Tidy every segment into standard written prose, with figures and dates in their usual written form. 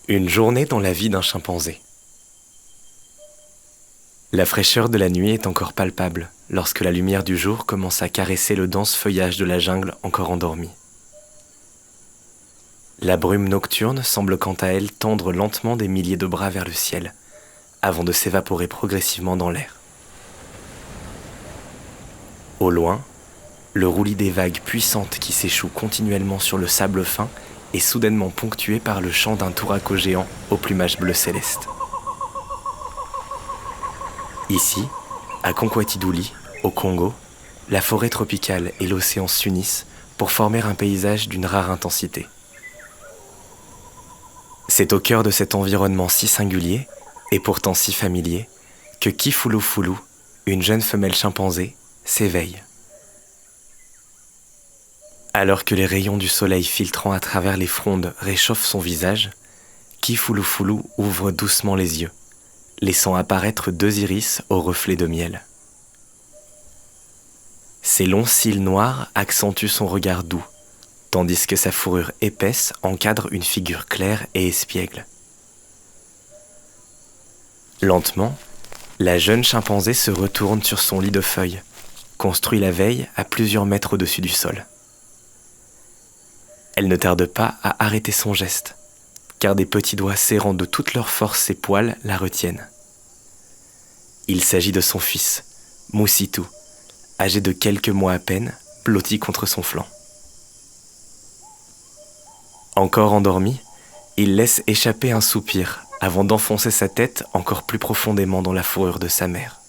Une journée dans la vie d'un chimpanzé. La fraîcheur de la nuit est encore palpable lorsque la lumière du jour commence à caresser le dense feuillage de la jungle encore endormi. La brume nocturne semble quant à elle tendre lentement des milliers de bras vers le ciel, avant de s'évaporer progressivement dans l'air. Au loin, le roulis des vagues puissantes qui s'échouent continuellement sur le sable fin est soudainement ponctué par le chant d'un touraco géant au plumage bleu céleste. Ici, à Konkwati-Douli, au Congo, la forêt tropicale et l'océan s'unissent pour former un paysage d'une rare intensité. C'est au cœur de cet environnement si singulier, et pourtant si familier, que Kifouloufoulou, une jeune femelle chimpanzé, s'éveille. Alors que les rayons du soleil filtrant à travers les frondes réchauffent son visage, Kifouloufoulou ouvre doucement les yeux, laissant apparaître deux iris au reflet de miel. Ses longs cils noirs accentuent son regard doux, tandis que sa fourrure épaisse encadre une figure claire et espiègle. Lentement, la jeune chimpanzé se retourne sur son lit de feuilles, construit la veille à plusieurs mètres au-dessus du sol. Elle ne tarde pas à arrêter son geste, car des petits doigts serrant de toute leur force ses poils la retiennent. Il s'agit de son fils, Moussitou, âgé de quelques mois à peine, blotti contre son flanc. Encore endormi, il laisse échapper un soupir avant d'enfoncer sa tête encore plus profondément dans la fourrure de sa mère.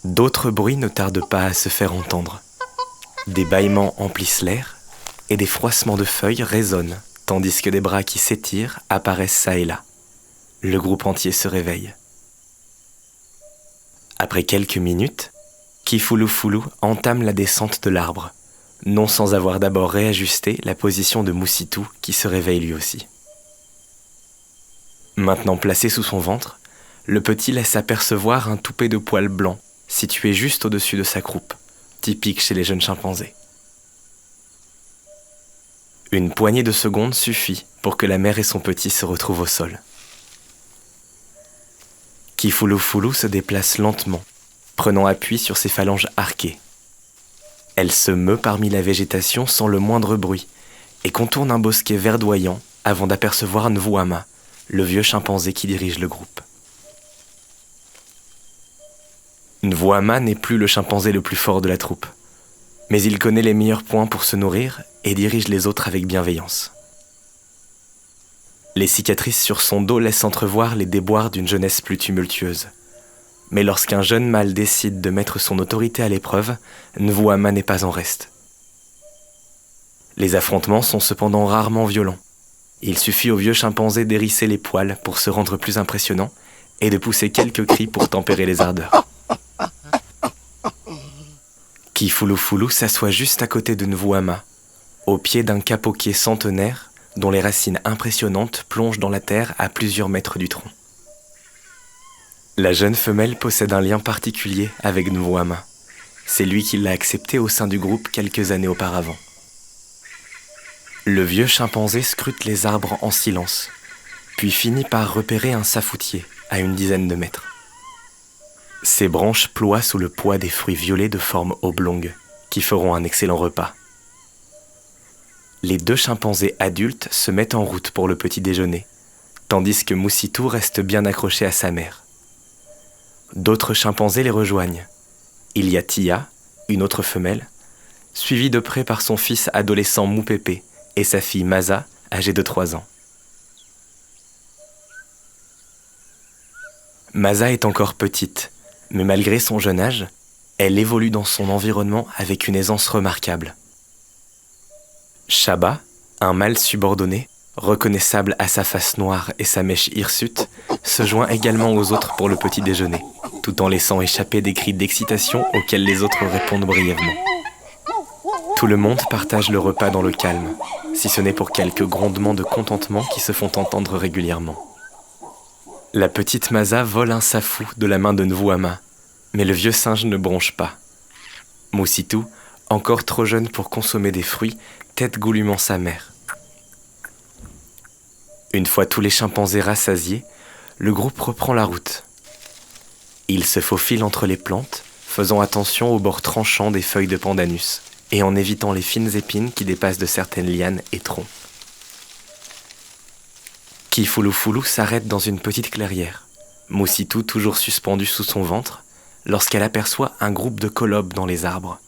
D'autres bruits ne tardent pas à se faire entendre. Des bâillements emplissent l'air et des froissements de feuilles résonnent tandis que des bras qui s'étirent apparaissent çà et là. Le groupe entier se réveille. Après quelques minutes, Kifouloufoulou entame la descente de l'arbre, non sans avoir d'abord réajusté la position de Moussitou qui se réveille lui aussi. Maintenant placé sous son ventre, le petit laisse apercevoir un toupet de poils blancs situé juste au-dessus de sa croupe, typique chez les jeunes chimpanzés. Une poignée de secondes suffit pour que la mère et son petit se retrouvent au sol. Kifouloufoulou se déplace lentement, prenant appui sur ses phalanges arquées. Elle se meut parmi la végétation sans le moindre bruit et contourne un bosquet verdoyant avant d'apercevoir Nvuama, le vieux chimpanzé qui dirige le groupe. Nvuama n'est plus le chimpanzé le plus fort de la troupe, mais il connaît les meilleurs points pour se nourrir et dirige les autres avec bienveillance. Les cicatrices sur son dos laissent entrevoir les déboires d'une jeunesse plus tumultueuse. Mais lorsqu'un jeune mâle décide de mettre son autorité à l'épreuve, Nvuama n'est pas en reste. Les affrontements sont cependant rarement violents. Il suffit au vieux chimpanzé d'hérisser les poils pour se rendre plus impressionnant et de pousser quelques cris pour tempérer les ardeurs. Kifouloufoulou s'assoit juste à côté de Nvuama, au pied d'un capoquier centenaire dont les racines impressionnantes plongent dans la terre à plusieurs mètres du tronc. La jeune femelle possède un lien particulier avec Nvuama. C'est lui qui l'a accepté au sein du groupe quelques années auparavant. Le vieux chimpanzé scrute les arbres en silence, puis finit par repérer un safoutier à une dizaine de mètres. Ses branches ploient sous le poids des fruits violets de forme oblongue, qui feront un excellent repas. Les deux chimpanzés adultes se mettent en route pour le petit déjeuner, tandis que Moussitou reste bien accroché à sa mère. D'autres chimpanzés les rejoignent. Il y a Tia, une autre femelle, suivie de près par son fils adolescent Moupépé et sa fille Maza, âgée de 3 ans. Maza est encore petite, mais malgré son jeune âge, elle évolue dans son environnement avec une aisance remarquable. Shaba, un mâle subordonné, reconnaissable à sa face noire et sa mèche hirsute, se joint également aux autres pour le petit déjeuner, tout en laissant échapper des cris d'excitation auxquels les autres répondent brièvement. Tout le monde partage le repas dans le calme, si ce n'est pour quelques grondements de contentement qui se font entendre régulièrement. La petite Maza vole un safou de la main de Nvuama, mais le vieux singe ne bronche pas. Moussitou, encore trop jeune pour consommer des fruits, tête goulûment sa mère. Une fois tous les chimpanzés rassasiés, le groupe reprend la route. Ils se faufilent entre les plantes, faisant attention aux bords tranchants des feuilles de pandanus et en évitant les fines épines qui dépassent de certaines lianes et troncs. Kifouloufoulou s'arrête dans une petite clairière, Moussitou toujours suspendue sous son ventre, lorsqu'elle aperçoit un groupe de colobes dans les arbres.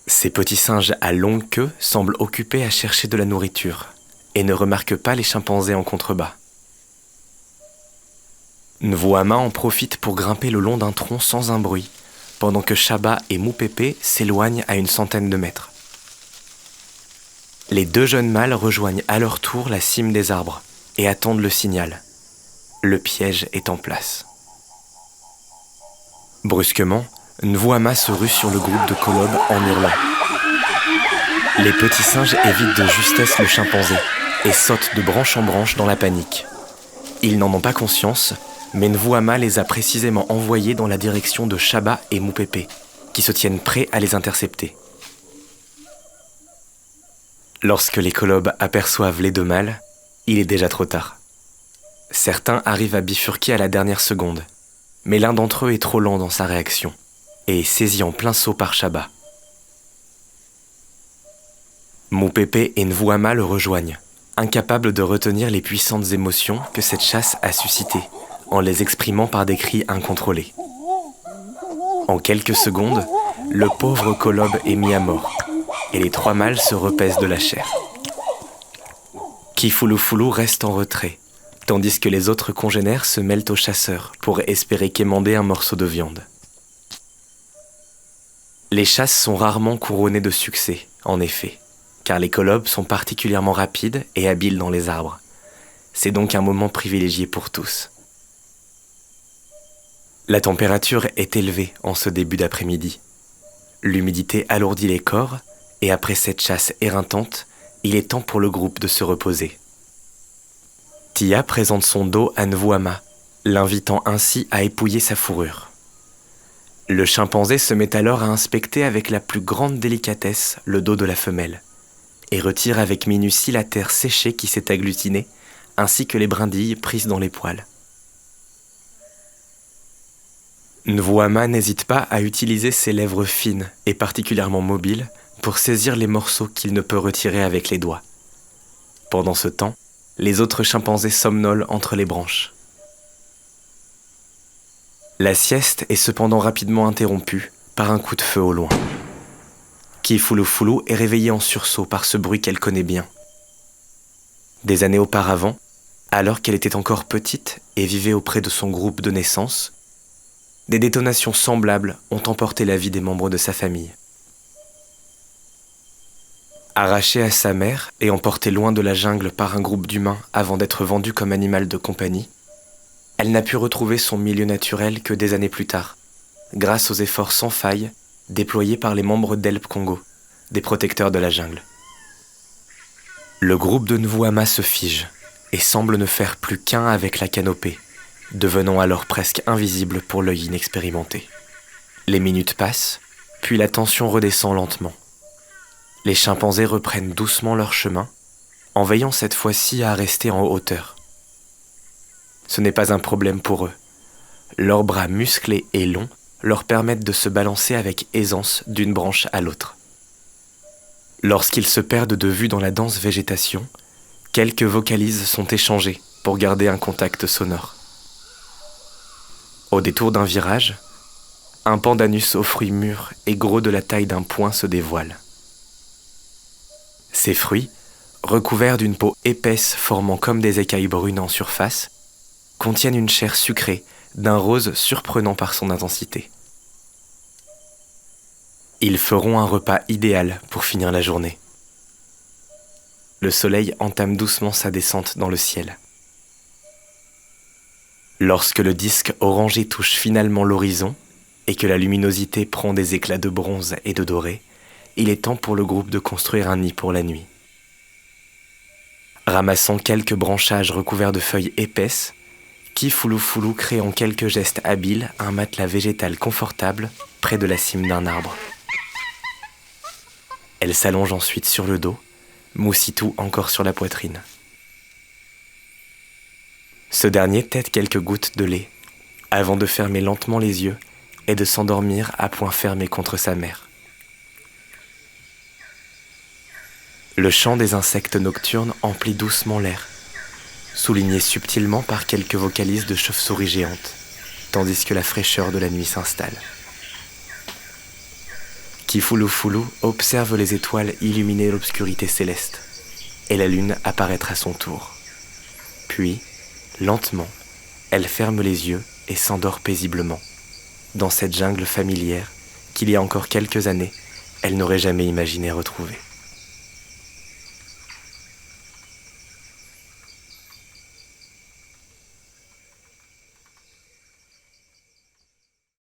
Ces petits singes à longue queue semblent occupés à chercher de la nourriture et ne remarquent pas les chimpanzés en contrebas. Nvuama en profite pour grimper le long d'un tronc sans un bruit, pendant que Chaba et Moupépé s'éloignent à une centaine de mètres. Les deux jeunes mâles rejoignent à leur tour la cime des arbres et attendent le signal. Le piège est en place. Brusquement, Nvuama se rue sur le groupe de colobes en hurlant. Les petits singes évitent de justesse le chimpanzé et sautent de branche en branche dans la panique. Ils n'en ont pas conscience, mais Nvuama les a précisément envoyés dans la direction de Chaba et Moupépé, qui se tiennent prêts à les intercepter. Lorsque les colobes aperçoivent les deux mâles, il est déjà trop tard. Certains arrivent à bifurquer à la dernière seconde, mais l'un d'entre eux est trop lent dans sa réaction et est saisi en plein saut par Chaba. Moupépé et Nvuama le rejoignent, incapables de retenir les puissantes émotions que cette chasse a suscitées, en les exprimant par des cris incontrôlés. En quelques secondes, le pauvre colobe est mis à mort, et les trois mâles se repaissent de la chair. Kifouloufoulou reste en retrait, tandis que les autres congénères se mêlent aux chasseurs pour espérer quémander un morceau de viande. Les chasses sont rarement couronnées de succès, en effet, car les colobes sont particulièrement rapides et habiles dans les arbres. C'est donc un moment privilégié pour tous. La température est élevée en ce début d'après-midi. L'humidité alourdit les corps, et après cette chasse éreintante, il est temps pour le groupe de se reposer. Tia présente son dos à Nvuama, l'invitant ainsi à épouiller sa fourrure. Le chimpanzé se met alors à inspecter avec la plus grande délicatesse le dos de la femelle, et retire avec minutie la terre séchée qui s'est agglutinée, ainsi que les brindilles prises dans les poils. Nvuama n'hésite pas à utiliser ses lèvres fines et particulièrement mobiles pour saisir les morceaux qu'il ne peut retirer avec les doigts. Pendant ce temps, les autres chimpanzés somnolent entre les branches. La sieste est cependant rapidement interrompue par un coup de feu au loin. Kifouloufoulou est réveillée en sursaut par ce bruit qu'elle connaît bien. Des années auparavant, alors qu'elle était encore petite et vivait auprès de son groupe de naissance, des détonations semblables ont emporté la vie des membres de sa famille. Arrachée à sa mère et emportée loin de la jungle par un groupe d'humains avant d'être vendue comme animal de compagnie, elle n'a pu retrouver son milieu naturel que des années plus tard, grâce aux efforts sans faille déployés par les membres d'Help Congo, des protecteurs de la jungle. Le groupe de Nvuama se fige et semble ne faire plus qu'un avec la canopée, devenant alors presque invisible pour l'œil inexpérimenté. Les minutes passent, puis la tension redescend lentement. Les chimpanzés reprennent doucement leur chemin, en veillant cette fois-ci à rester en hauteur. Ce n'est pas un problème pour eux. Leurs bras musclés et longs leur permettent de se balancer avec aisance d'une branche à l'autre. Lorsqu'ils se perdent de vue dans la dense végétation, quelques vocalises sont échangées pour garder un contact sonore. Au détour d'un virage, un pandanus aux fruits mûrs et gros de la taille d'un poing se dévoile. Ces fruits, recouverts d'une peau épaisse formant comme des écailles brunes en surface, contiennent une chair sucrée d'un rose surprenant par son intensité. Ils feront un repas idéal pour finir la journée. Le soleil entame doucement sa descente dans le ciel. Lorsque le disque orangé touche finalement l'horizon et que la luminosité prend des éclats de bronze et de doré, il est temps pour le groupe de construire un nid pour la nuit. Ramassant quelques branchages recouverts de feuilles épaisses, Kifouloufoulou crée en quelques gestes habiles un matelas végétal confortable près de la cime d'un arbre. Elle s'allonge ensuite sur le dos, Moussitou encore sur la poitrine. Ce dernier tète quelques gouttes de lait, avant de fermer lentement les yeux et de s'endormir à poing fermé contre sa mère. Le chant des insectes nocturnes emplit doucement l'air, souligné subtilement par quelques vocalises de chauves-souris géantes, tandis que la fraîcheur de la nuit s'installe. Kifouloufoulou observe les étoiles illuminer l'obscurité céleste, et la lune apparaître à son tour. Puis, lentement, elle ferme les yeux et s'endort paisiblement, dans cette jungle familière qu'il y a encore quelques années, elle n'aurait jamais imaginé retrouver.